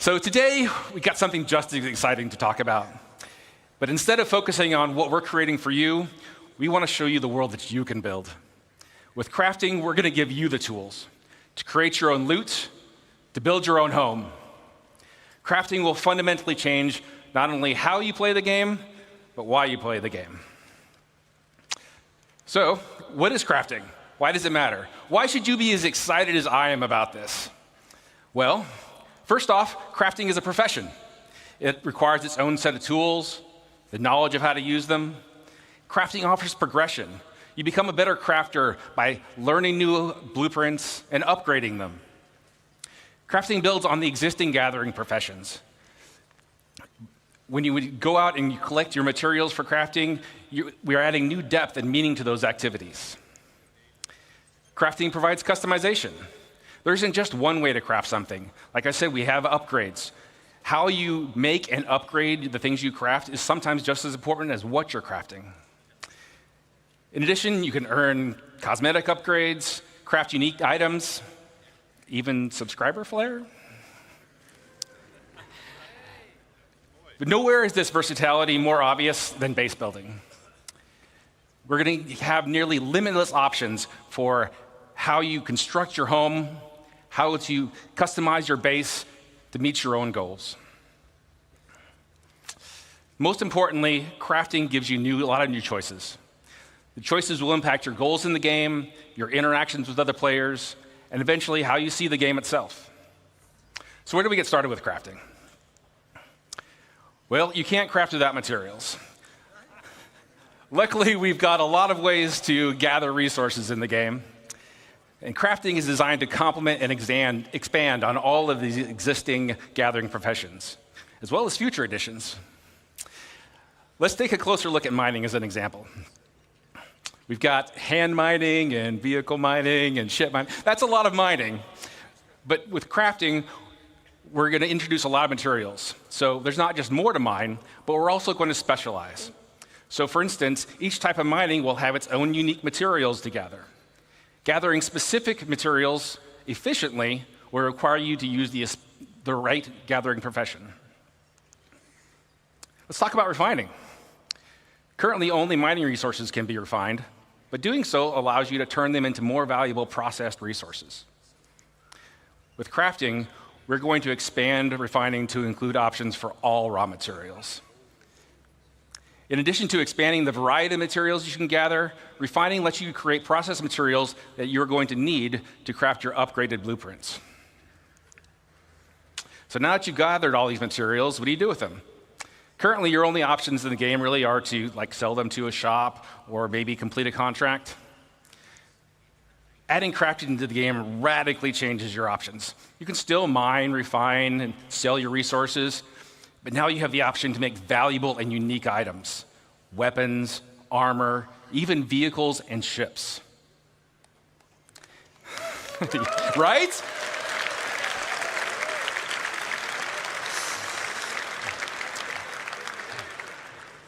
So today, we got something just as exciting to talk about. But instead of focusing on what we're creating for you, we want to show you the world that you can build. With crafting, we're going to give you the tools to create your own loot, to build your own home. Crafting will fundamentally change not only how you play the game, but why you play the game. So, what is crafting? Why does it matter? Why should you be as excited as I am about this? Well, first off, crafting is a profession. It requires its own set of tools, the knowledge of how to use them. Crafting offers progression. You become a better crafter by learning new blueprints and upgrading them. Crafting builds on the existing gathering professions. When you would go out and you collect your materials for crafting, we are adding new depth and meaning to those activities. Crafting provides customization. There isn't just one way to craft something. Like I said, we have upgrades. How you make and upgrade the things you craft is sometimes just as important as what you're crafting. In addition, you can earn cosmetic upgrades, craft unique items, even subscriber flair. But nowhere is this versatility more obvious than base building. We're going to have nearly limitless options for how you construct your home, how to customize your base to meet your own goals. Most importantly, crafting gives you a lot of new choices. The choices will impact your goals in the game, your interactions with other players, and eventually how you see the game itself. So where do we get started with crafting? Well, you can't craft without materials. Luckily, we've got a lot of ways to gather resources in the game. And crafting is designed to complement and expand on all of these existing gathering professions, as well as future additions. Let's take a closer look at mining as an example. We've got hand mining and vehicle mining and ship mining. That's a lot of mining. But with crafting, we're going to introduce a lot of materials. So there's not just more to mine, but we're also going to specialize. So for instance, each type of mining will have its own unique materials to gather. Gathering specific materials efficiently will require you to use the right gathering profession. Let's talk about refining. Currently, only mining resources can be refined, but doing so allows you to turn them into more valuable processed resources. With crafting, we're going to expand refining to include options for all raw materials. In addition to expanding the variety of materials you can gather, refining lets you create processed materials that you're going to need to craft your upgraded blueprints. So now that you've gathered all these materials, what do you do with them? Currently, your only options in the game really are to sell them to a shop or maybe complete a contract. Adding crafting into the game radically changes your options. You can still mine, refine, and sell your resources, but now you have the option to make valuable and unique items, weapons, armor, even vehicles and ships. Right?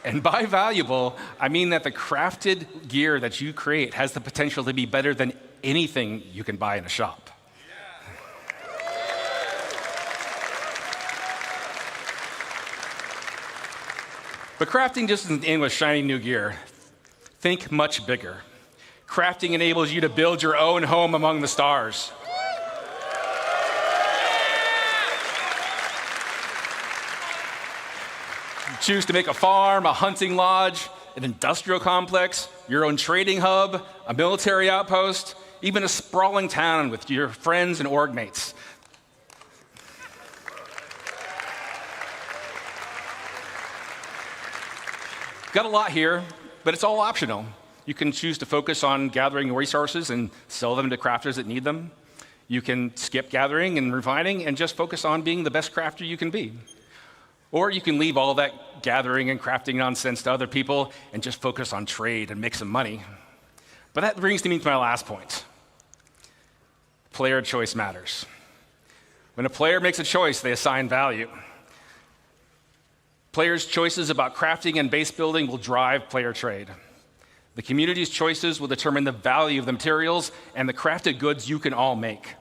And by valuable, I mean that the crafted gear that you create has the potential to be better than anything you can buy in a shop. But crafting just doesn't end with shiny new gear. Think much bigger. Crafting enables you to build your own home among the stars. Choose to make a farm, a hunting lodge, an industrial complex, your own trading hub, a military outpost, even a sprawling town with your friends and org mates. Got a lot here, but it's all optional. You can choose to focus on gathering resources and sell them to crafters that need them. You can skip gathering and refining and just focus on being the best crafter you can be. Or you can leave all that gathering and crafting nonsense to other people and just focus on trade and make some money. But that brings me to my last point. Player choice matters. When a player makes a choice, they assign value. Players' choices about crafting and base building will drive player trade. The community's choices will determine the value of the materials and the crafted goods you can all make.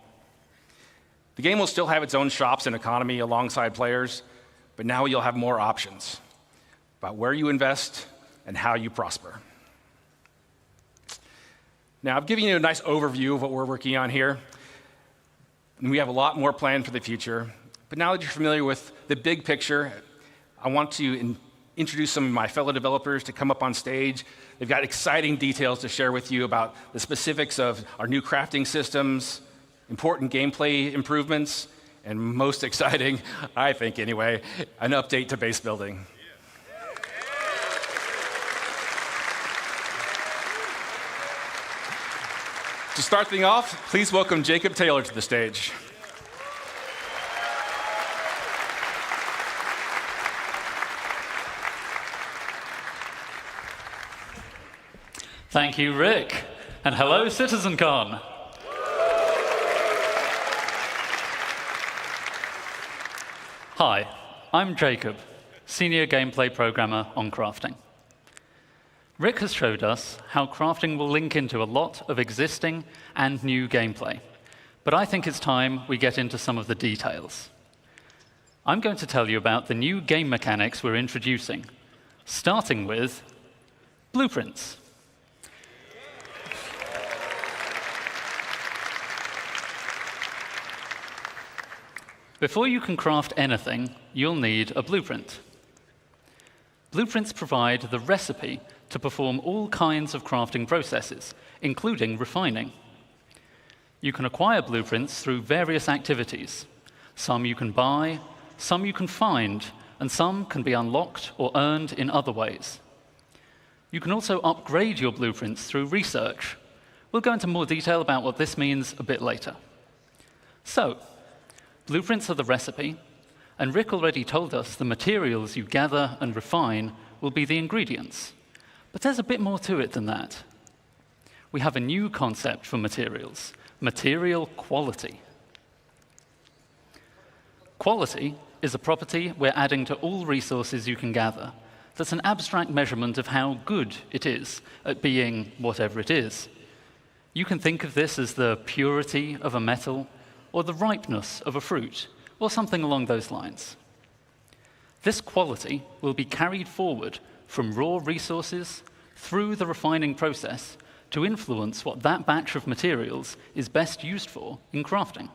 The game will still have its own shops and economy alongside players, but now you'll have more options about where you invest and how you prosper. Now, I've given you a nice overview of what we're working on here, and we have a lot more planned for the future. But now that you're familiar with the big picture, I want to introduce some of my fellow developers to come up on stage. They've got exciting details to share with you about the specifics of our new crafting systems, important gameplay improvements, and most exciting, I think anyway, an update to base building. To start things off, please welcome Jacob Taylor to the stage. Thank you, Rick. And hello, CitizenCon. Hi, I'm Jacob, Senior Gameplay Programmer on crafting. Rick has showed us how crafting will link into a lot of existing and new gameplay, but I think it's time we get into some of the details. I'm going to tell you about the new game mechanics we're introducing, starting with blueprints. Before you can craft anything, you'll need a blueprint. Blueprints provide the recipe to perform all kinds of crafting processes, including refining. You can acquire blueprints through various activities. Some you can buy, some you can find, and some can be unlocked or earned in other ways. You can also upgrade your blueprints through research. We'll go into more detail about what this means a bit later. So, blueprints are the recipe, and Rick already told us the materials you gather and refine will be the ingredients. But there's a bit more to it than that. We have a new concept for materials, material quality. Quality is a property we're adding to all resources you can gather. That's an abstract measurement of how good it is at being whatever it is. You can think of this as the purity of a metal, or the ripeness of a fruit, or something along those lines. This quality will be carried forward from raw resources through the refining process to influence what that batch of materials is best used for in crafting.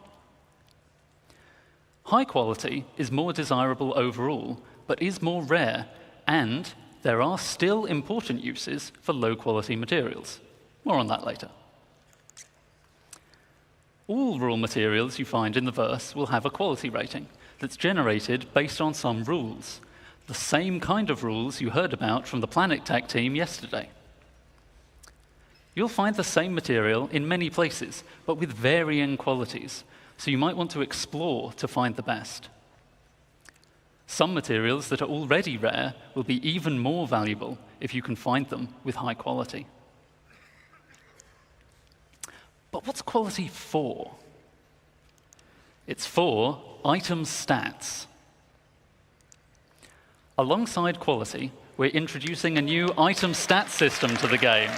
High quality is more desirable overall, but is more rare, and there are still important uses for low-quality materials. More on that later. All raw materials you find in the verse will have a quality rating that's generated based on some rules, the same kind of rules you heard about from the Planet Tech team yesterday. You'll find the same material in many places, but with varying qualities, so you might want to explore to find the best. Some materials that are already rare will be even more valuable if you can find them with high quality. But what's quality for? It's for item stats. Alongside quality, we're introducing a new item stats system to the game.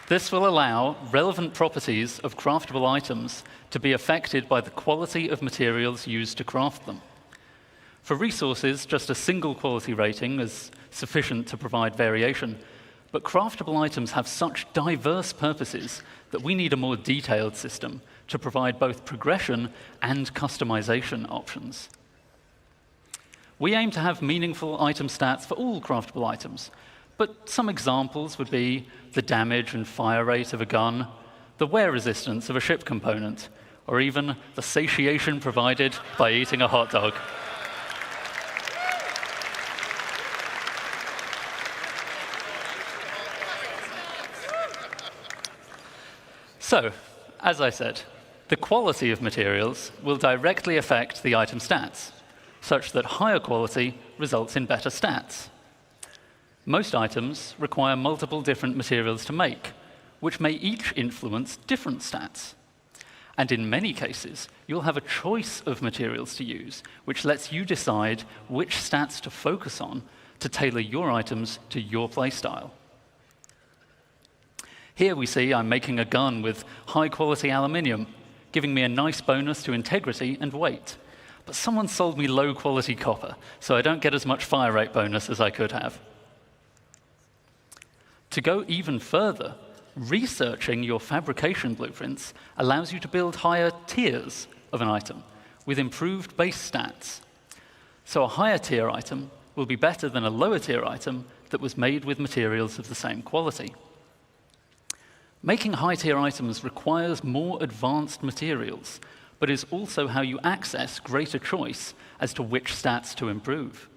This will allow relevant properties of craftable items to be affected by the quality of materials used to craft them. For resources, just a single quality rating is sufficient to provide variation, but craftable items have such diverse purposes that we need a more detailed system to provide both progression and customization options. We aim to have meaningful item stats for all craftable items, but some examples would be the damage and fire rate of a gun, the wear resistance of a ship component, or even the satiation provided by eating a hot dog. So, as I said, the quality of materials will directly affect the item stats, such that higher quality results in better stats. Most items require multiple different materials to make, which may each influence different stats. And in many cases, you'll have a choice of materials to use, which lets you decide which stats to focus on to tailor your items to your playstyle. Here we see I'm making a gun with high-quality aluminium, giving me a nice bonus to integrity and weight. But someone sold me low-quality copper, so I don't get as much fire rate bonus as I could have. To go even further, researching your fabrication blueprints allows you to build higher tiers of an item with improved base stats. So a higher tier item will be better than a lower tier item that was made with materials of the same quality. Making high tier items requires more advanced materials, but is also how you access greater choice as to which stats to improve.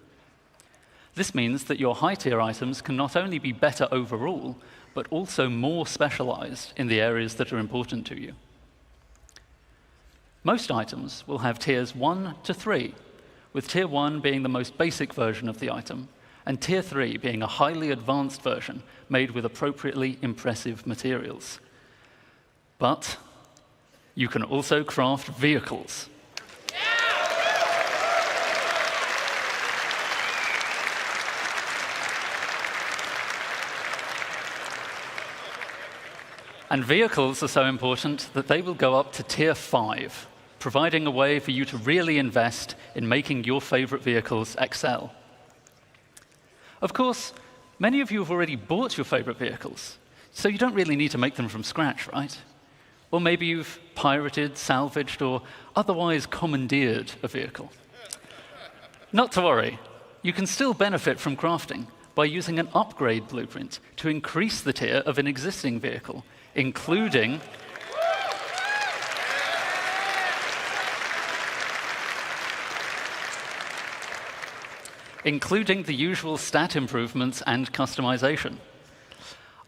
This means that your high tier items can not only be better overall, but also more specialized in the areas that are important to you. Most items will have tiers 1 to 3, with tier 1 being the most basic version of the item, and tier 3 being a highly advanced version made with appropriately impressive materials. But you can also craft vehicles. And vehicles are so important that they will go up to tier 5, providing a way for you to really invest in making your favorite vehicles excel. Of course, many of you have already bought your favorite vehicles, so you don't really need to make them from scratch, right? Or maybe you've pirated, salvaged, or otherwise commandeered a vehicle. Not to worry, you can still benefit from crafting by using an upgrade blueprint to increase the tier of an existing vehicle, including the usual stat improvements and customization.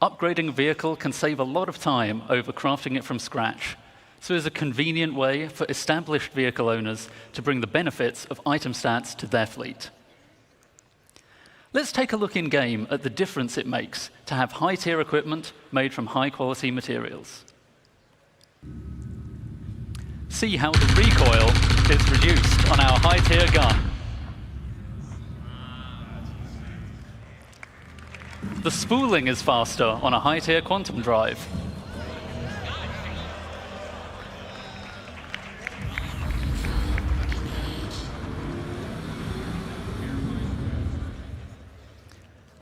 Upgrading a vehicle can save a lot of time over crafting it from scratch, so it's a convenient way for established vehicle owners to bring the benefits of item stats to their fleet. Let's take a look in-game at the difference it makes to have high-tier equipment made from high-quality materials. See how the recoil is reduced on our high-tier gun. The spooling is faster on a high-tier quantum drive.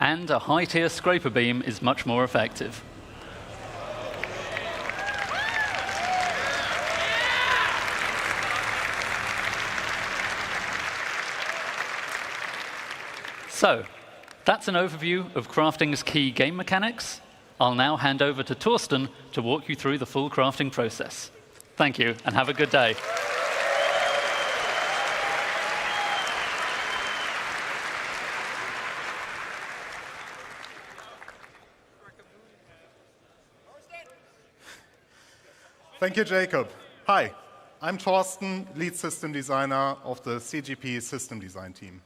And a high-tier scraper beam is much more effective. So, that's an overview of crafting's key game mechanics. I'll now hand over to Torsten to walk you through the full crafting process. Thank you, and have a good day. Thank you, Jacob. Hi, I'm Torsten, lead system designer of the CGP system design team.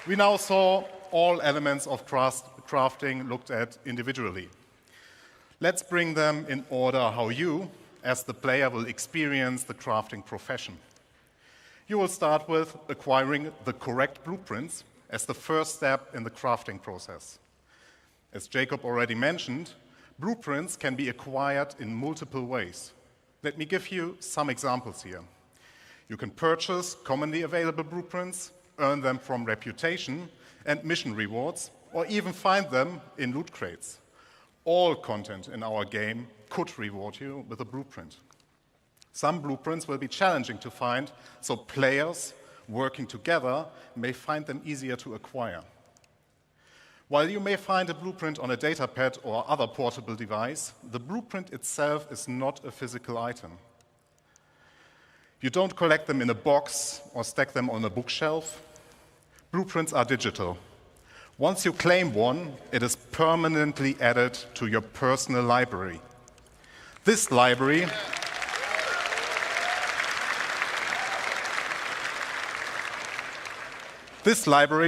We now saw all elements of crafting looked at individually. Let's bring them in order how you, as the player, will experience the crafting profession. You will start with acquiring the correct blueprints as the first step in the crafting process. As Jacob already mentioned, blueprints can be acquired in multiple ways. Let me give you some examples here. You can purchase commonly available blueprints, earn them from reputation and mission rewards, or even find them in loot crates. All content in our game could reward you with a blueprint. Some blueprints will be challenging to find, so players working together may find them easier to acquire. While you may find a blueprint on a datapad or other portable device, the blueprint itself is not a physical item. You don't collect them in a box or stack them on a bookshelf. Blueprints are digital. Once you claim one, it is permanently added to your personal library. This library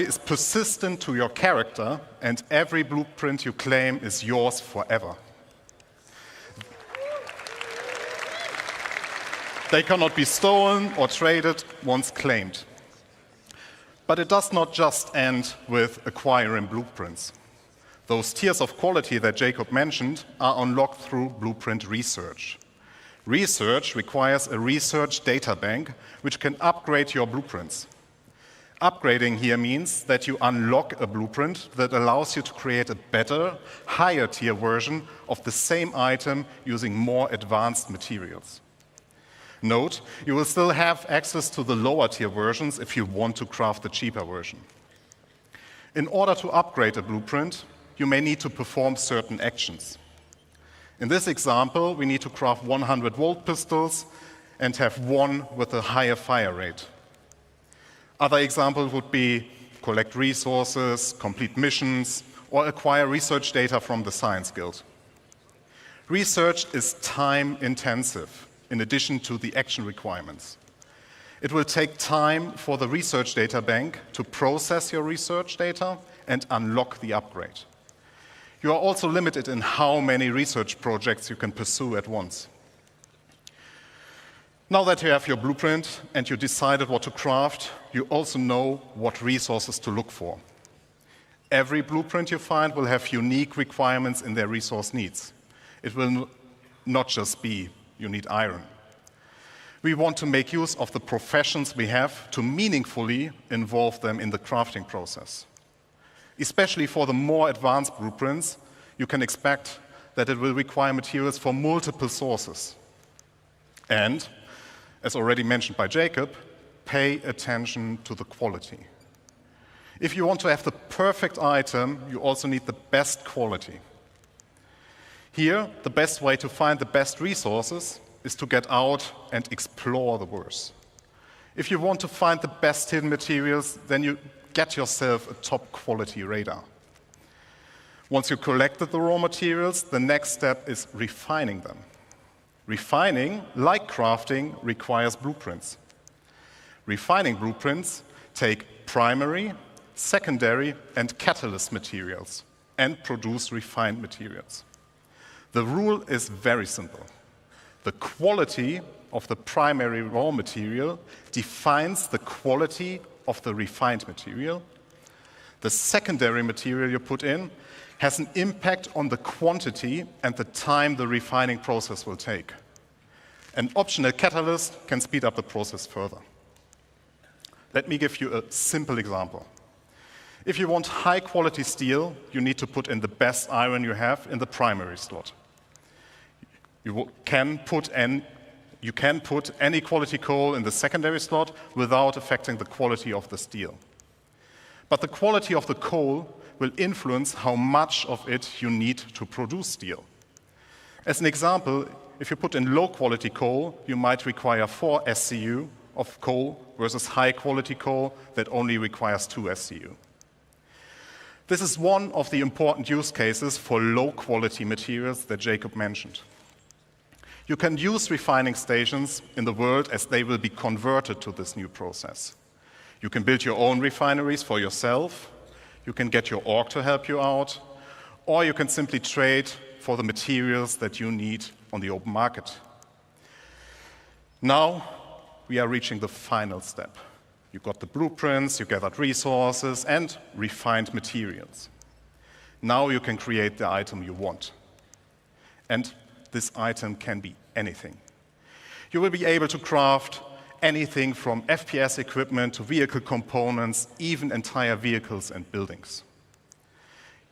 is persistent to your character, and every blueprint you claim is yours forever. They cannot be stolen or traded once claimed. But it does not just end with acquiring blueprints. Those tiers of quality that Jacob mentioned are unlocked through blueprint research. Research requires a research data bank which can upgrade your blueprints. Upgrading here means that you unlock a blueprint that allows you to create a better, higher tier version of the same item using more advanced materials. Note, you will still have access to the lower tier versions if you want to craft the cheaper version. In order to upgrade a blueprint, you may need to perform certain actions. In this example, we need to craft 100-volt pistols and have one with a higher fire rate. Other examples would be collect resources, complete missions, or acquire research data from the Science Guild. Research is time-intensive, in addition to the action requirements. It will take time for the research data bank to process your research data and unlock the upgrade. You are also limited in how many research projects you can pursue at once. Now that you have your blueprint and you decided what to craft, you also know what resources to look for. Every blueprint you find will have unique requirements in their resource needs. It will not just be you need iron. We want to make use of the professions we have to meaningfully involve them in the crafting process. Especially for the more advanced blueprints, you can expect that it will require materials from multiple sources. And, as already mentioned by Jacob, pay attention to the quality. If you want to have the perfect item, you also need the best quality. Here, the best way to find the best resources is to get out and explore the world. If you want to find the best hidden materials, then you get yourself a top quality radar. Once you collected the raw materials, the next step is refining them. Refining, like crafting, requires blueprints. Refining blueprints take primary, secondary, and catalyst materials and produce refined materials. The rule is very simple. The quality of the primary raw material defines the quality of the refined material. The secondary material you put in has an impact on the quantity and the time the refining process will take. An optional catalyst can speed up the process further. Let me give you a simple example. If you want high-quality steel, you need to put in the best iron you have in the primary slot. You can put any quality coal in the secondary slot without affecting the quality of the steel. But the quality of the coal will influence how much of it you need to produce steel. As an example, if you put in low-quality coal, you might require 4 SCU of coal versus high-quality coal that only requires 2 SCU. This is one of the important use cases for low-quality materials that Jacob mentioned. You can use refining stations in the world as they will be converted to this new process. You can build your own refineries for yourself, you can get your org to help you out, or you can simply trade for the materials that you need on the open market. Now, we are reaching the final step. You got the blueprints, you gathered resources, and refined materials. Now you can create the item you want. And this item can be anything. You will be able to craft anything from FPS equipment to vehicle components, even entire vehicles and buildings.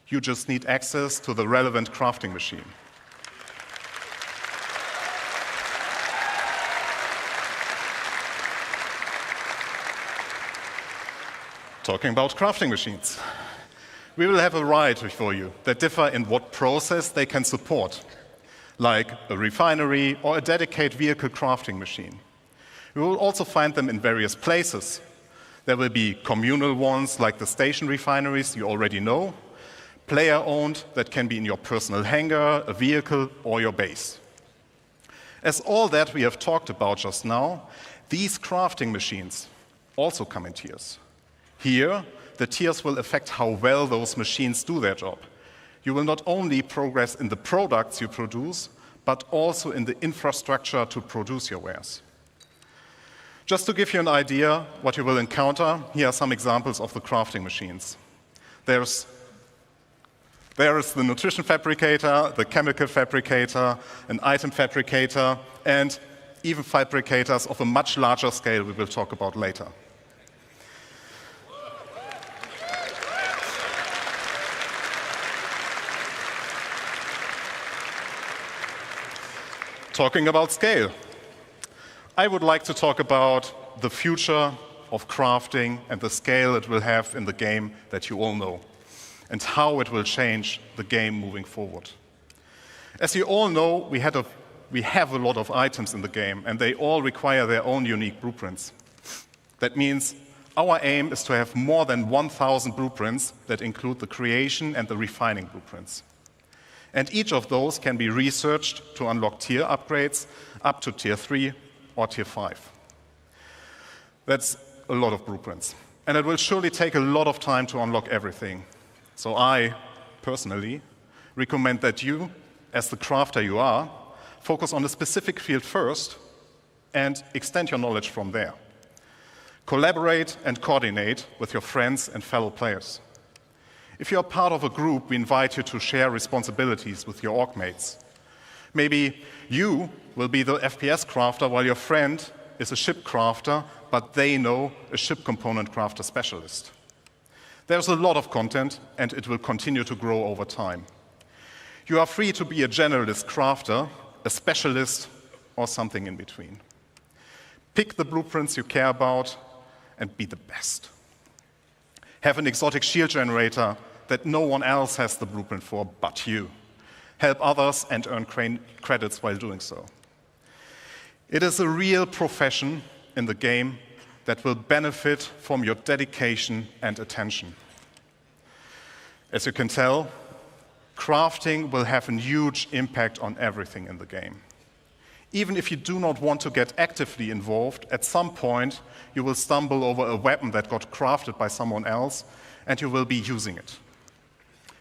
You just need access to the relevant crafting machine. Talking about crafting machines. We will have a variety for you that differ in what process they can support, like a refinery or a dedicated vehicle crafting machine. You will also find them in various places. There will be communal ones like the station refineries you already know, player-owned that can be in your personal hangar, a vehicle, or your base. As all that we have talked about just now, these crafting machines also come in tiers. Here, the tiers will affect how well those machines do their job. You will not only progress in the products you produce, but also in the infrastructure to produce your wares. Just to give you an idea what you will encounter, here are some examples of the crafting machines. There is the nutrition fabricator, the chemical fabricator, an item fabricator, and even fabricators of a much larger scale we will talk about later. Talking about scale, I would like to talk about the future of crafting and the scale it will have in the game that you all know, and how it will change the game moving forward. As you all know, we have a lot of items in the game, and they all require their own unique blueprints. That means our aim is to have more than 1,000 blueprints that include the creation and the refining blueprints. And each of those can be researched to unlock tier upgrades up to tier 3 or tier 5. That's a lot of blueprints. And it will surely take a lot of time to unlock everything. So I, personally, recommend that you, as the crafter you are, focus on a specific field first and extend your knowledge from there. Collaborate and coordinate with your friends and fellow players. If you're part of a group, we invite you to share responsibilities with your org mates. Maybe you will be the FPS crafter while your friend is a ship crafter, but they know a ship component crafter specialist. There's a lot of content, and it will continue to grow over time. You are free to be a generalist crafter, a specialist, or something in between. Pick the blueprints you care about and be the best. Have an exotic shield generator that no one else has the blueprint for but you. Help others and earn credits while doing so. It is a real profession in the game that will benefit from your dedication and attention. As you can tell, crafting will have a huge impact on everything in the game. Even if you do not want to get actively involved, at some point you will stumble over a weapon that got crafted by someone else and you will be using it.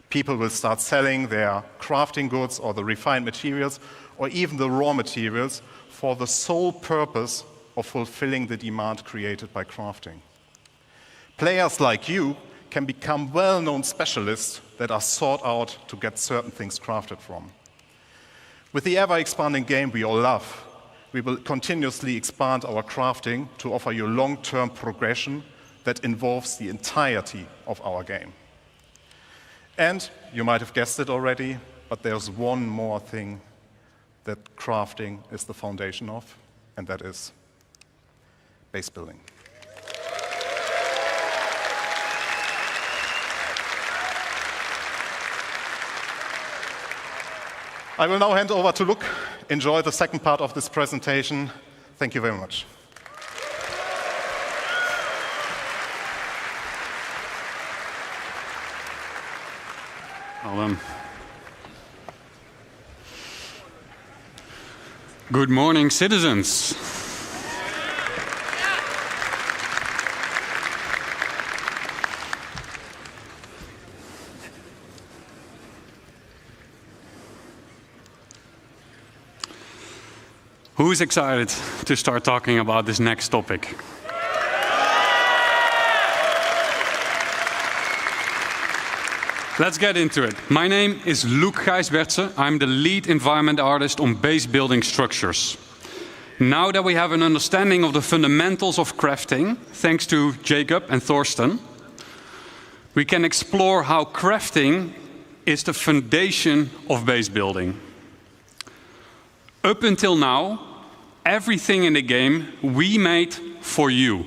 People will start selling their crafting goods or the refined materials or even the raw materials for the sole purpose of fulfilling the demand created by crafting. Players like you can become well-known specialists that are sought out to get certain things crafted from. With the ever-expanding game we all love, we will continuously expand our crafting to offer you long-term progression that involves the entirety of our game. And you might have guessed it already, but there's one more thing that crafting is the foundation of, and that is base building. I will now hand over to Luke. Enjoy the second part of this presentation. Thank you very much. Well done. Good morning, citizens. Who's excited to start talking about this next topic? Let's get into it. My name is Luc Gijsbertse. I'm the lead environment artist on base building structures. Now that we have an understanding of the fundamentals of crafting, thanks to Jacob and Thorsten, we can explore how crafting is the foundation of base building. Up until now, everything in the game we made for you.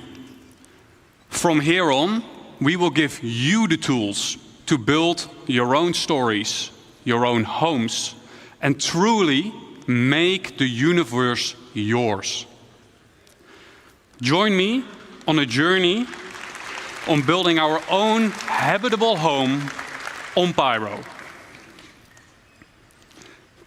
From here on, we will give you the tools to build your own stories, your own homes, and truly make the universe yours. Join me on a journey on building our own habitable home on Pyro.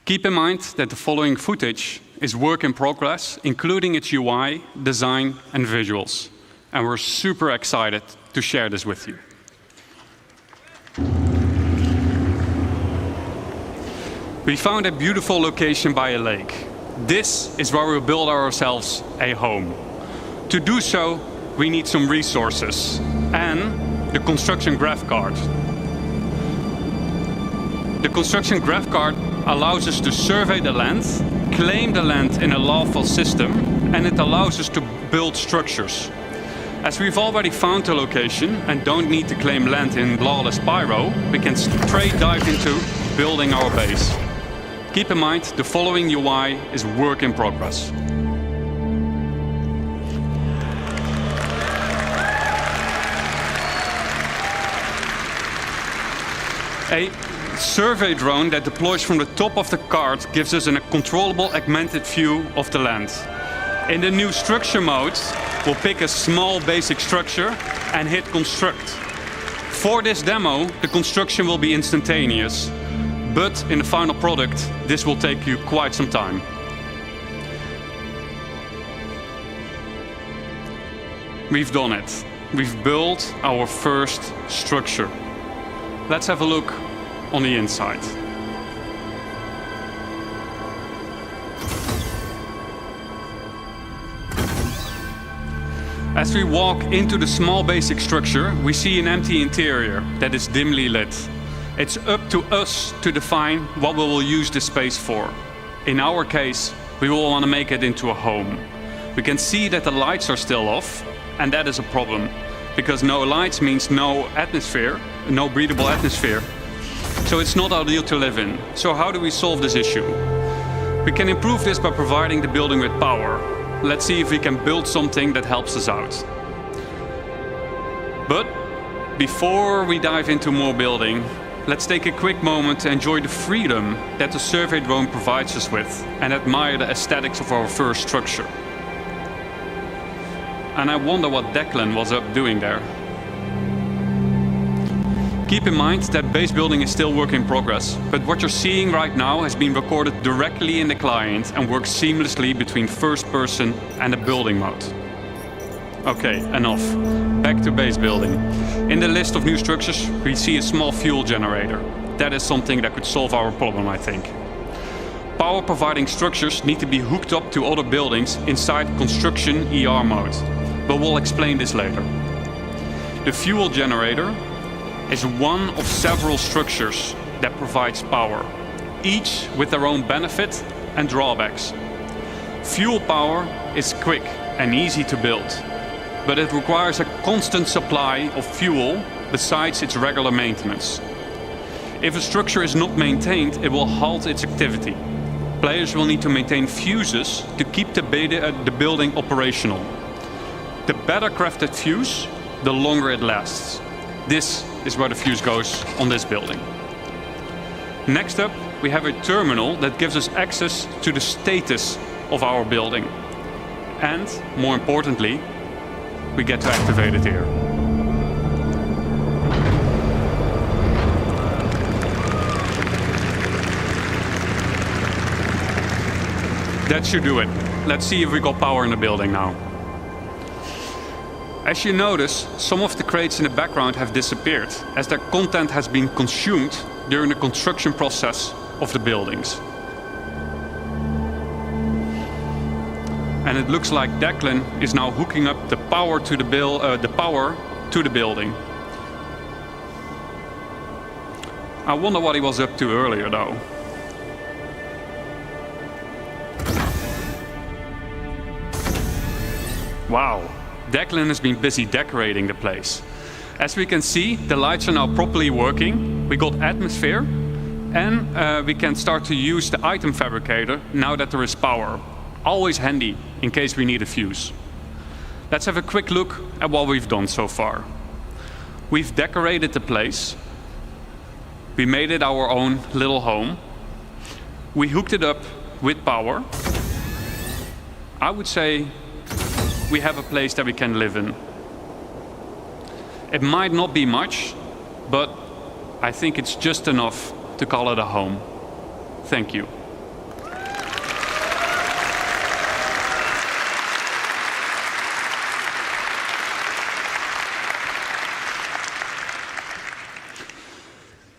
Keep in mind that the following footage is work in progress, including its UI, design, and visuals. And we're super excited to share this with you. We found a beautiful location by a lake. This is where we'll build ourselves a home. To do so, we need some resources and the construction graph card. The construction graph card allows us to survey the land, claim the land in a lawful system, and it allows us to build structures. As we've already found the location and don't need to claim land in lawless Pyro, we can straight dive into building our base. Keep in mind, the following UI is work in progress. A survey drone that deploys from the top of the card gives us a controllable augmented view of the land. In the new structure mode, we'll pick a small basic structure and hit construct. For this demo, the construction will be instantaneous, but in the final product, this will take you quite some time. We've done it. We've built our first structure. Let's have a look on the inside. As we walk into the small basic structure, we see an empty interior that is dimly lit. It's up to us to define what we will use this space for. In our case, we will want to make it into a home. We can see that the lights are still off, and that is a problem, because no lights means no atmosphere, no breathable atmosphere. So it's not ideal to live in. So how do we solve this issue? We can improve this by providing the building with power. Let's see if we can build something that helps us out. But before we dive into more building, let's take a quick moment to enjoy the freedom that the survey drone provides us with and admire the aesthetics of our first structure. And I wonder what Declan was up doing there. Keep in mind that base building is still work in progress, but what you're seeing right now has been recorded directly in the client and works seamlessly between first person and the building mode. Okay, enough. Back to base building. In the list of new structures, we see a small fuel generator. That is something that could solve our problem, I think. Power providing structures need to be hooked up to other buildings inside construction ER mode, but we'll explain this later. The fuel generator is one of several structures that provides power, each with their own benefit and drawbacks. Fuel power is quick and easy to build, but it requires a constant supply of fuel besides its regular maintenance. If a structure is not maintained, it will halt its activity. Players will need to maintain fuses to keep the building operational. The better crafted fuse, the longer it lasts. This is where the fuse goes on this building. Next up, we have a terminal that gives us access to the status of our building. And, more importantly, we get to activate it here. That should do it. Let's see if we got power in the building now. As you notice, some of the crates in the background have disappeared, as their content has been consumed during the construction process of the buildings. And it looks like Declan is now hooking up the power to the building. I wonder what he was up to earlier, though. Wow. Declan has been busy decorating the place. As we can see, the lights are now properly working. We got atmosphere, and we can start to use the item fabricator now that there is power. Always handy in case we need a fuse. Let's have a quick look at what we've done so far. We've decorated the place. We made it our own little home. We hooked it up with power. I would say we have a place that we can live in. It might not be much, but I think it's just enough to call it a home. Thank you.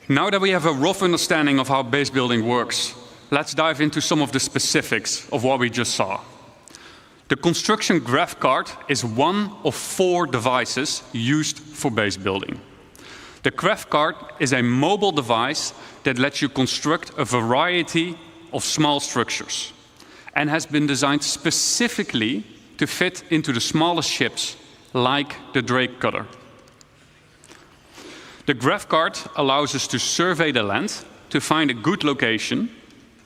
Now that we have a rough understanding of how base building works, let's dive into some of the specifics of what we just saw. The construction graph card is one of 4 devices used for base building. The graph card is a mobile device that lets you construct a variety of small structures and has been designed specifically to fit into the smallest ships, like the Drake cutter. The graph card allows us to survey the land, to find a good location,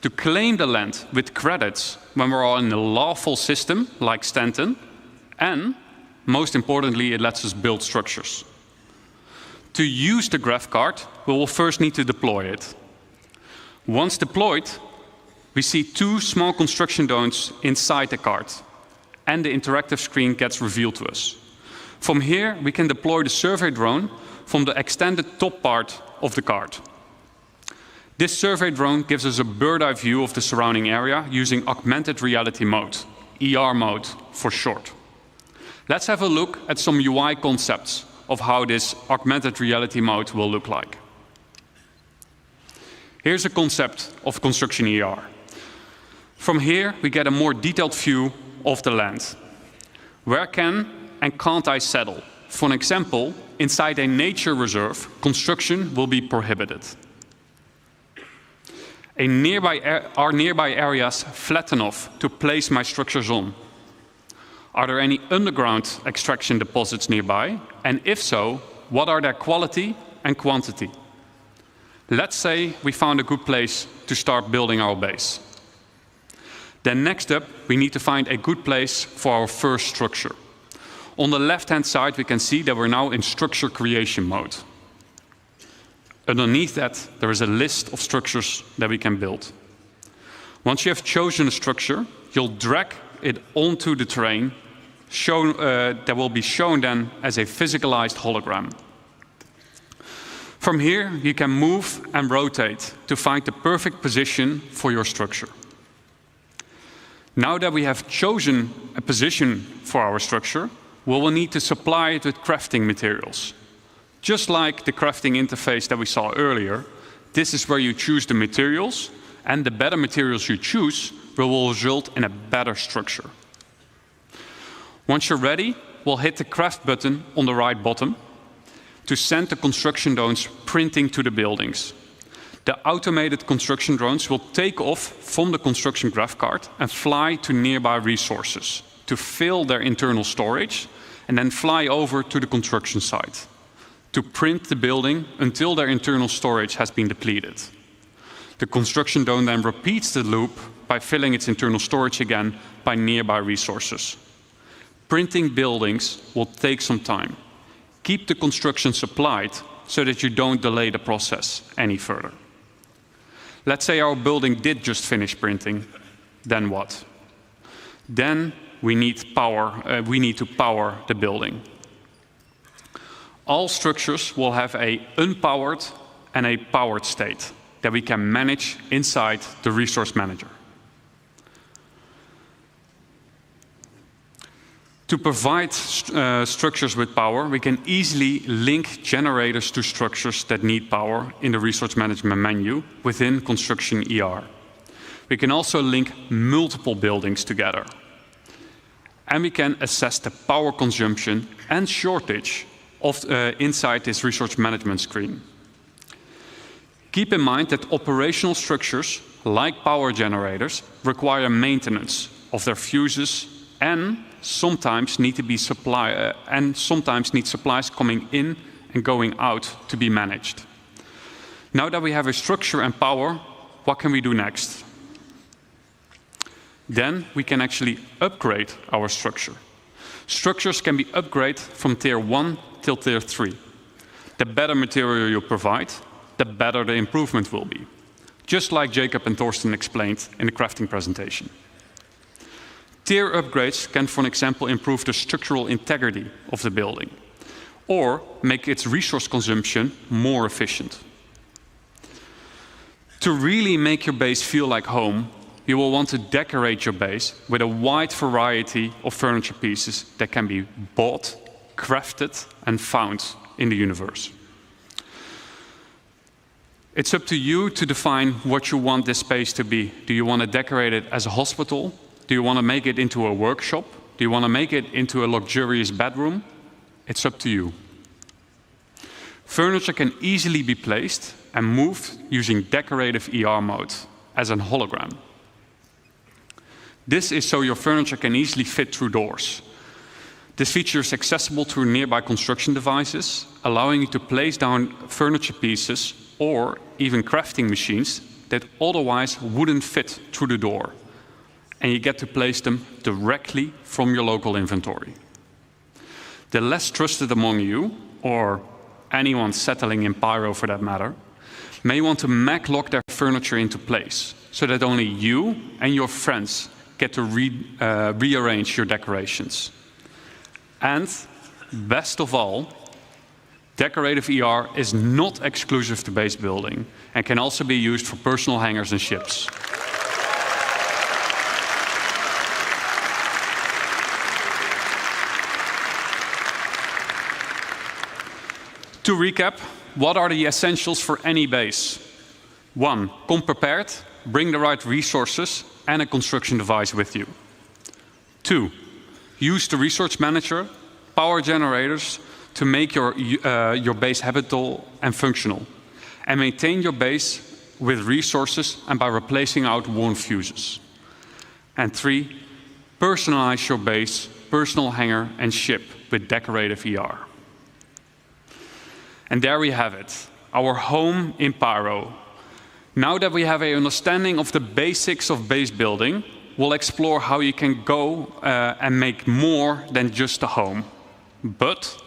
to claim the land with credits when we're in a lawful system, like Stanton, and, most importantly, it lets us build structures. To use the graph card, we will first need to deploy it. Once deployed, we see 2 small construction drones inside the card, and the interactive screen gets revealed to us. From here, we can deploy the survey drone from the extended top part of the card. This survey drone gives us a bird's-eye view of the surrounding area using augmented reality mode, ER mode for short. Let's have a look at some UI concepts of how this augmented reality mode will look like. Here's a concept of construction ER. From here, we get a more detailed view of the land. Where can and can't I settle? For an example, inside a nature reserve, construction will be prohibited. Are nearby areas flat enough to place my structures on? Are there any underground extraction deposits nearby? And if so, what are their quality and quantity? Let's say we found a good place to start building our base. Then next up, we need to find a good place for our first structure. On the left-hand side, we can see that we're now in structure creation mode. Underneath that, there is a list of structures that we can build. Once you have chosen a structure, you'll drag it onto the terrain that will be shown then as a physicalized hologram. From here, you can move and rotate to find the perfect position for your structure. Now that we have chosen a position for our structure, we will need to supply it with crafting materials. Just like the crafting interface that we saw earlier, this is where you choose the materials, and the better materials you choose will result in a better structure. Once you're ready, we'll hit the craft button on the right bottom to send the construction drones printing to the buildings. The automated construction drones will take off from the construction graph card and fly to nearby resources to fill their internal storage and then fly over to the construction site to print the building until their internal storage has been depleted. The construction drone then repeats the loop by filling its internal storage again by nearby resources. Printing buildings will take some time. Keep the construction supplied so that you don't delay the process any further. Let's say our building did just finish printing, then what? Then we need power. We need to power the building. All structures will have an unpowered and a powered state that we can manage inside the resource manager. To provide structures with power, we can easily link generators to structures that need power in the resource management menu within construction ER. We can also link multiple buildings together. And we can assess the power consumption and shortage of, inside this resource management screen. Keep in mind that operational structures, like power generators, require maintenance of their fuses and sometimes need supplies coming in and going out to be managed. Now that we have a structure and power, what can we do next? Then we can actually upgrade our structure. Structures can be upgraded from tier 1 till tier 3. The better material you provide, the better the improvement will be. Just like Jacob and Thorsten explained in the crafting presentation. Tier upgrades can, for example, improve the structural integrity of the building or make its resource consumption more efficient. To really make your base feel like home, you will want to decorate your base with a wide variety of furniture pieces that can be bought, crafted, and found in the universe. It's up to you to define what you want this space to be. Do you want to decorate it as a hospital? Do you want to make it into a workshop? Do you want to make it into a luxurious bedroom? It's up to you. Furniture can easily be placed and moved using decorative ER mode as a hologram. This is so your furniture can easily fit through doors. This feature is accessible through nearby construction devices, allowing you to place down furniture pieces or even crafting machines that otherwise wouldn't fit through the door. And you get to place them directly from your local inventory. The less trusted among you, or anyone settling in Pyro for that matter, may want to mag-lock their furniture into place so that only you and your friends get to rearrange your decorations. And best of all, decorative ER is not exclusive to base building and can also be used for personal hangars and ships. To recap, what are the essentials for any base? 1, come prepared, bring the right resources and a construction device with you. 2, use the resource manager, power generators to make your base habitable and functional, and maintain your base with resources and by replacing out worn fuses. And 3, personalize your base, personal hangar and ship with decorative ER. And there we have it, our home in Pyro. Now that we have an understanding of the basics of base building, we'll explore how you can go and make more than just a home. But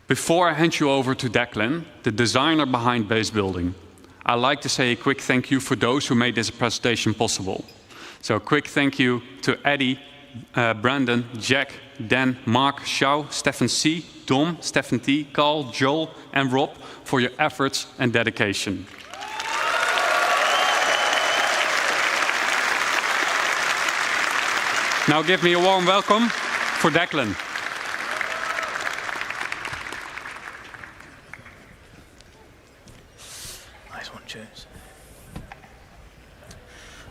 before I hand you over to Declan, the designer behind base building, I'd like to say a quick thank you for those who made this presentation possible. So a quick thank you to Eddie, Brandon, Jack, Dan, Mark, Xiao, Stefan C, Dom, Stefan T, Carl, Joel, and Rob for your efforts and dedication. Now give me a warm welcome for Declan. Nice one, James.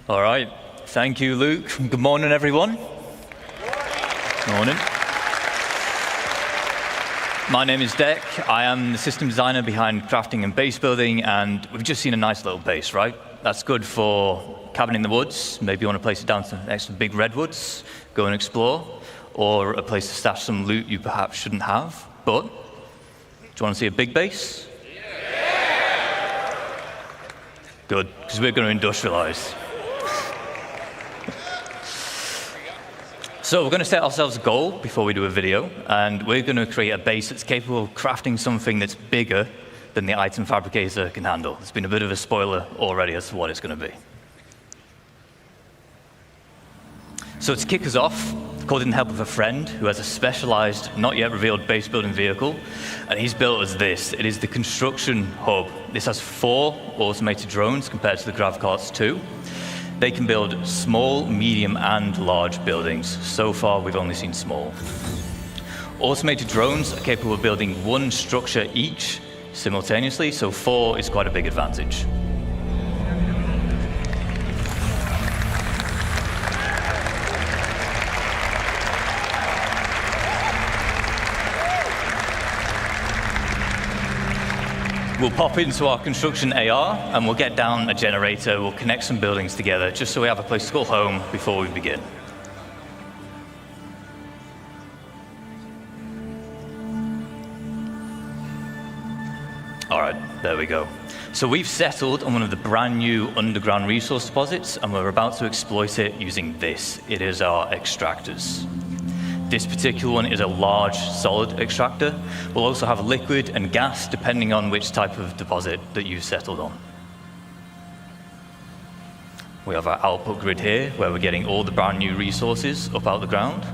All right. Thank you, Luke. Good morning, everyone. Good morning. My name is Dec. I am the system designer behind crafting and base building, and we've just seen a nice little base, right? That's good for cabin in the woods. Maybe you want to place it down next to the big redwoods, go and explore, or a place to stash some loot you perhaps shouldn't have. But, do you want to see a big base? Yeah. Good, because we're going to industrialize. So we're going to set ourselves a goal before we do a video, and we're going to create a base that's capable of crafting something that's bigger than the item fabricator can handle. It's been a bit of a spoiler already as to what it's going to be. So to kick us off, called in the help of a friend who has a specialized, not yet revealed base building vehicle, and he's built us this. It is the construction hub. This has 4 automated drones compared to the GravCart's 2. They can build small, medium, and large buildings. So far, we've only seen small. Automated drones are capable of building 1 structure each simultaneously, so 4 is quite a big advantage. We'll pop into our construction AR, and we'll get down a generator, we'll connect some buildings together, just so we have a place to call home before we begin. All right, there we go. So we've settled on one of the brand new underground resource deposits, and we're about to exploit it using this. It is our extractors. This particular one is a large, solid extractor. We'll also have liquid and gas, depending on which type of deposit that you've settled on. We have our output grid here, where we're getting all the brand new resources up out the ground.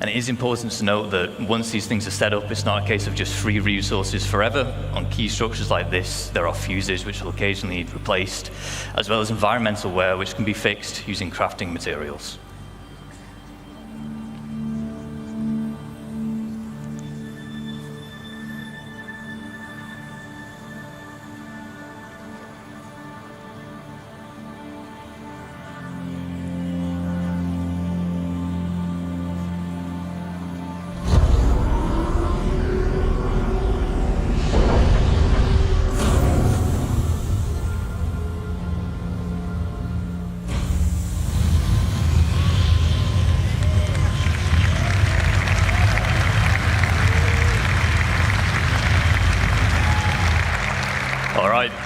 And it is important to note that once these things are set up, it's not a case of just free resources forever. On key structures like this, there are fuses which will occasionally need replaced, as well as environmental wear which can be fixed using crafting materials.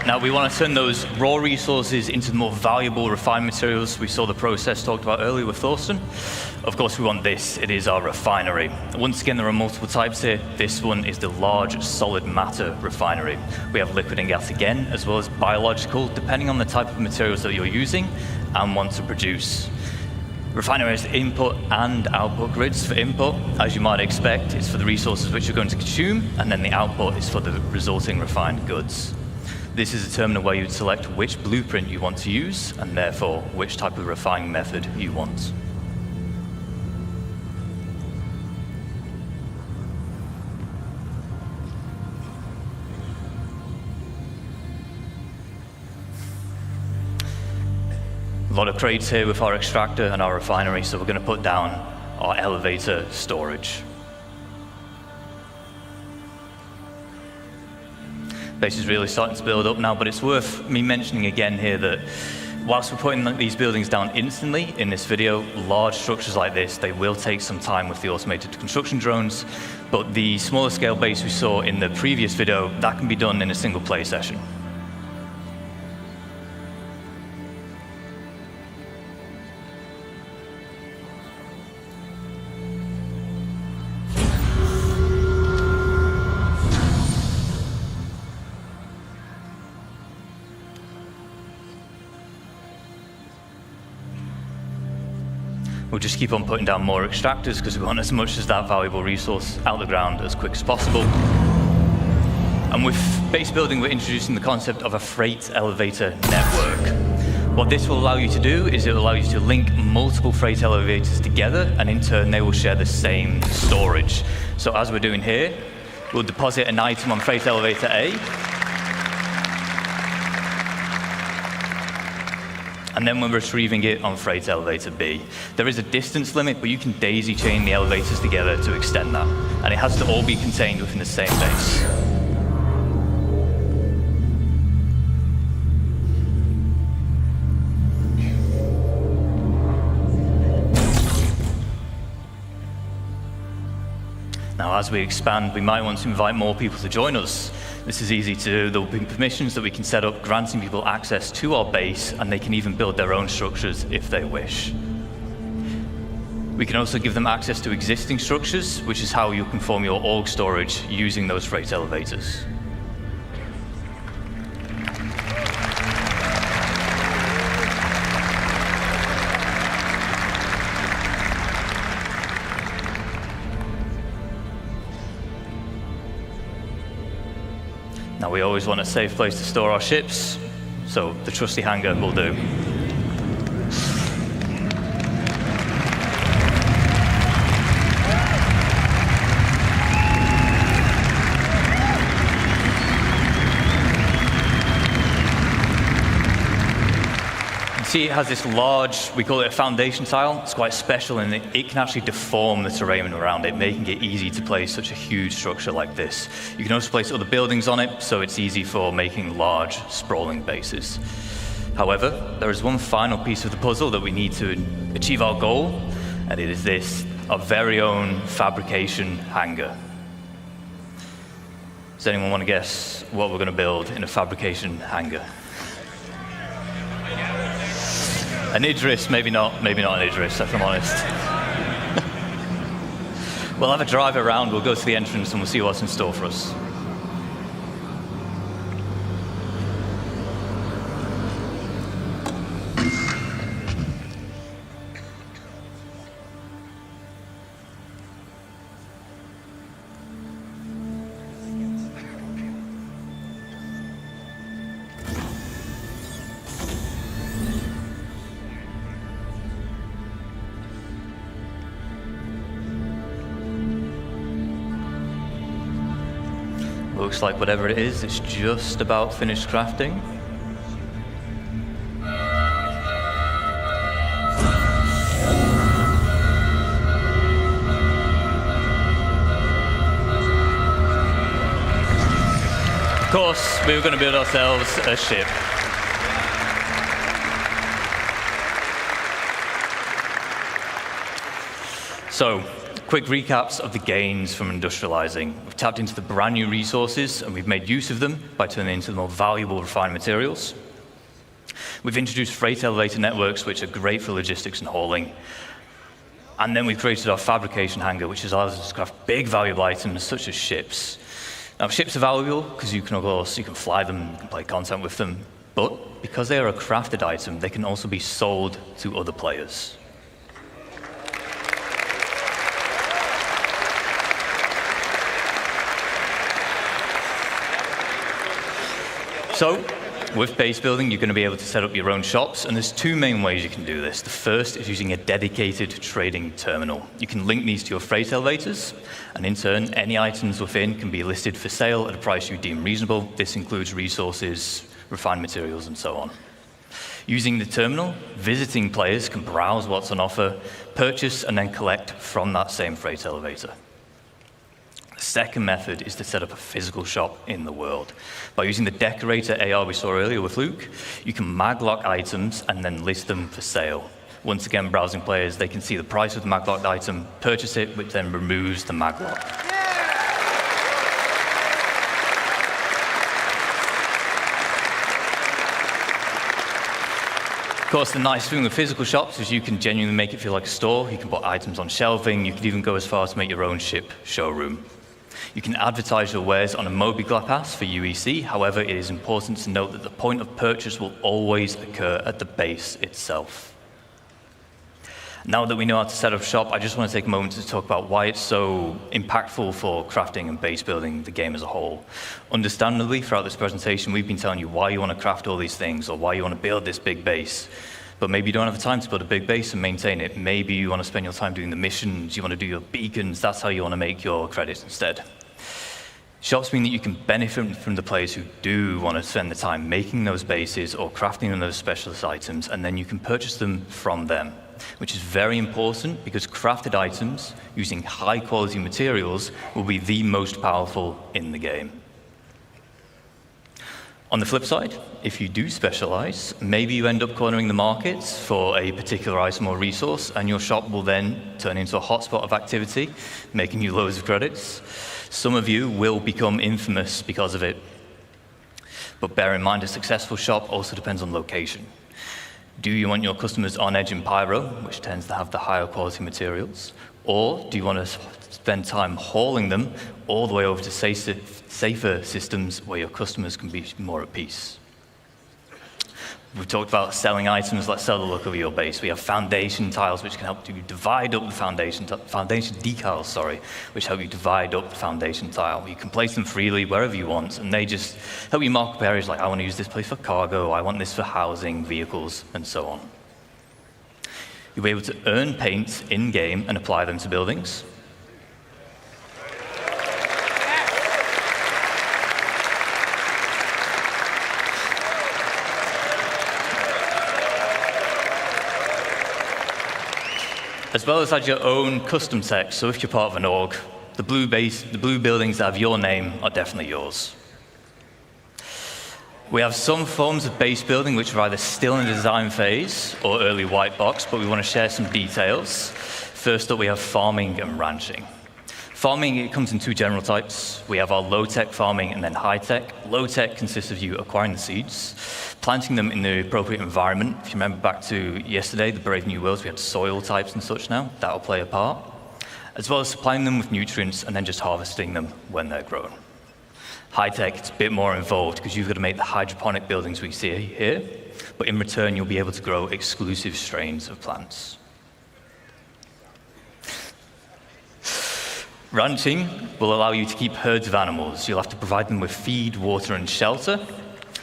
Now, we want to turn those raw resources into more valuable refined materials. We saw the process talked about earlier with Thorsten. Of course, we want this. It is our refinery. Once again, there are multiple types here. This one is the large solid matter refinery. We have liquid and gas again, as well as biological, depending on the type of materials that you're using and want to produce. Refinery has input and output grids. For input, as you might expect, it's for the resources which you're going to consume, and then the output is for the resulting refined goods. This is determining where you'd select which blueprint you want to use, and therefore which type of refining method you want. A lot of crates here with our extractor and our refinery, so we're going to put down our elevator storage. Base is really starting to build up now, but it's worth me mentioning again here that whilst we're putting these buildings down instantly in this video, large structures like this, they will take some time with the automated construction drones, but the smaller scale base we saw in the previous video, that can be done in a single play session. We'll just keep on putting down more extractors because we want as much as that valuable resource out of the ground as quick as possible. And with base building, we're introducing the concept of a freight elevator network. What this will allow you to do is it will allow you to link multiple freight elevators together, and in turn, they will share the same storage. So as we're doing here, we'll deposit an item on freight elevator A, and then we're retrieving it on freight elevator B. There is a distance limit, but you can daisy chain the elevators together to extend that. And it has to all be contained within the same base. Now, as we expand, we might want to invite more people to join us. This is easy to do. There will be permissions that we can set up, granting people access to our base, and they can even build their own structures if they wish. We can also give them access to existing structures, which is how you can form your org storage using those freight elevators. Now, we always want a safe place to store our ships, so the trusty hangar will do. See, it has this large, we call it a foundation tile. It's quite special in that it can actually deform the terrain around it, making it easy to place such a huge structure like this. You can also place other buildings on it, so it's easy for making large, sprawling bases. However, there is one final piece of the puzzle that we need to achieve our goal, and it is this, our very own fabrication hangar. Does anyone want to guess what we're going to build in a fabrication hangar? An Idris, maybe not an Idris, if I'm honest. We'll have a drive around, we'll go to the entrance and we'll see what's in store for us. Looks like whatever it is, it's just about finished crafting. Of course, we were going to build ourselves a ship. So, Quick recaps of the gains from industrializing. We've tapped into the brand new resources, and we've made use of them by turning into the more valuable refined materials. We've introduced freight elevator networks, which are great for logistics and hauling. And then we've created our fabrication hangar, which allows us to craft big, valuable items, such as ships. Now, ships are valuable because you can fly them, you can play content with them, but because they are a crafted item, they can also be sold to other players. So, with base building, you're going to be able to set up your own shops, and there's two main ways you can do this. The first is using a dedicated trading terminal. You can link these to your freight elevators, and in turn, any items within can be listed for sale at a price you deem reasonable. This includes resources, refined materials, and so on. Using the terminal, visiting players can browse what's on offer, purchase, and then collect from that same freight elevator. The second method is to set up a physical shop in the world. By using the decorator AR we saw earlier with Luke, you can maglock items and then list them for sale. Once again, browsing players, they can see the price of the maglocked item, purchase it, which then removes the maglock. Of course, the nice thing with physical shops is you can genuinely make it feel like a store. You can put items on shelving. You can even go as far as to make your own ship showroom. You can advertise your wares on a mobile pass for UEC. However, it is important to note that the point of purchase will always occur at the base itself. Now that we know how to set up shop, I just want to take a moment to talk about why it's so impactful for crafting and base building the game as a whole. Understandably, throughout this presentation, we've been telling you why you want to craft all these things or why you want to build this big base. But maybe you don't have the time to build a big base and maintain it. Maybe you want to spend your time doing the missions, you want to do your beacons, that's how you want to make your credits instead. Shops mean that you can benefit from the players who do want to spend the time making those bases or crafting those specialist items, and then you can purchase them from them, which is very important because crafted items using high-quality materials will be the most powerful in the game. On the flip side, if you do specialize, maybe you end up cornering the markets for a particular item or resource, and your shop will then turn into a hotspot of activity, making you loads of credits. Some of you will become infamous because of it. But bear in mind, a successful shop also depends on location. Do you want your customers on Edge and Pyro, which tends to have the higher quality materials? Or do you want to spend time hauling them all the way over to safer systems where your customers can be more at peace? We've talked about selling items. Let's sell the look of your base. We have foundation tiles, which can help you divide up the foundation decals, which help you divide up the foundation tile. You can place them freely wherever you want, and they just help you mark up areas like, I want to use this place for cargo, I want this for housing, vehicles, and so on. You'll be able to earn paint in-game and apply them to buildings. As well as add your own custom text, so if you're part of an org, the blue buildings that have your name are definitely yours. We have some forms of base building which are either still in the design phase or early white box, but we want to share some details. First up, we have farming and ranching. Farming, it comes in two general types. We have our low-tech farming and then high-tech. Low-tech consists of you acquiring the seeds, planting them in the appropriate environment. If you remember back to yesterday, the Brave New Worlds, we had soil types and such now. That'll play a part. As well as supplying them with nutrients and then just harvesting them when they're grown. High-tech, it's a bit more involved because you've got to make the hydroponic buildings we see here, but in return, you'll be able to grow exclusive strains of plants. Ranching will allow you to keep herds of animals. You'll have to provide them with feed, water, and shelter,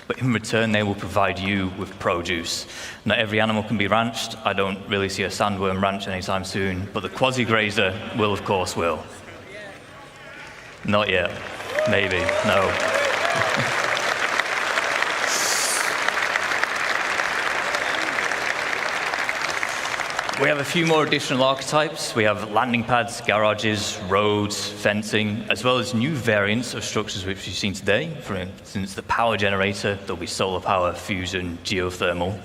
but in return, they will provide you with produce. Not every animal can be ranched. I don't really see a sandworm ranch anytime soon, but the quasi-grazer will, of course, will. Not yet. Maybe. No. We have a few more additional archetypes. We have landing pads, garages, roads, fencing, as well as new variants of structures which you've seen today. For instance, the power generator, there'll be solar power, fusion, geothermal.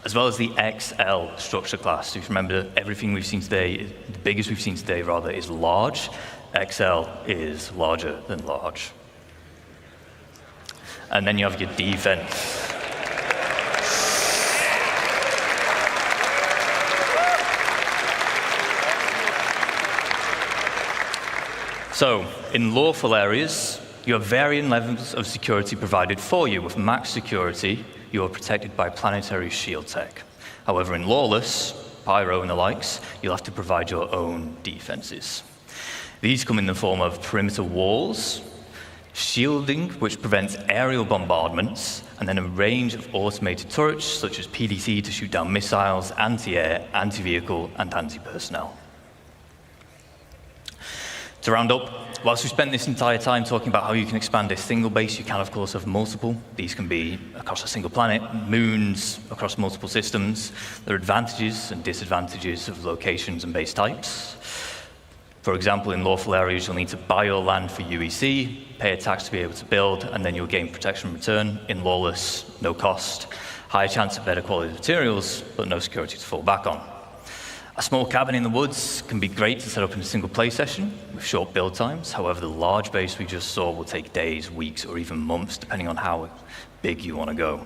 as well as the XL structure class. So if you remember, everything we've seen today, the biggest we've seen today, rather, is large. XL is larger than large. And then you have your defense. So, in lawful areas, you have varying levels of security provided for you. With max security, you are protected by planetary shield tech. However, in lawless, pyro and the likes, you'll have to provide your own defenses. These come in the form of perimeter walls, shielding, which prevents aerial bombardments, and then a range of automated turrets, such as PDC to shoot down missiles, anti-air, anti-vehicle, and anti-personnel. To round up, whilst we spent this entire time talking about how you can expand a single base, you can, of course, have multiple. These can be across a single planet, moons, across multiple systems. There are advantages and disadvantages of locations and base types. For example, in lawful areas, you'll need to buy your land for UEC, pay a tax to be able to build, and then you'll gain protection in return. In lawless, no cost, higher chance of better quality materials, but no security to fall back on. A small cabin in the woods can be great to set up in a single play session with short build times. However, the large base we just saw will take days, weeks, or even months, depending on how big you want to go.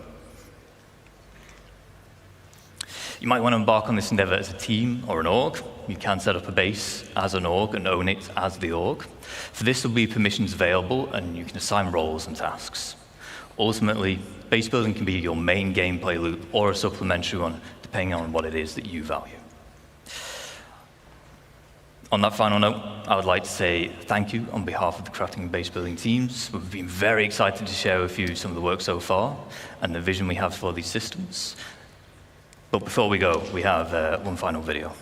You might want to embark on this endeavor as a team or an org. You can set up a base as an org and own it as the org. For this, there will be permissions available, and you can assign roles and tasks. Ultimately, base building can be your main gameplay loop or a supplementary one, depending on what it is that you value. On that final note, I would like to say thank you on behalf of the crafting and base building teams. We've been very excited to share with you some of the work so far and the vision we have for these systems. But before we go, we have one final video.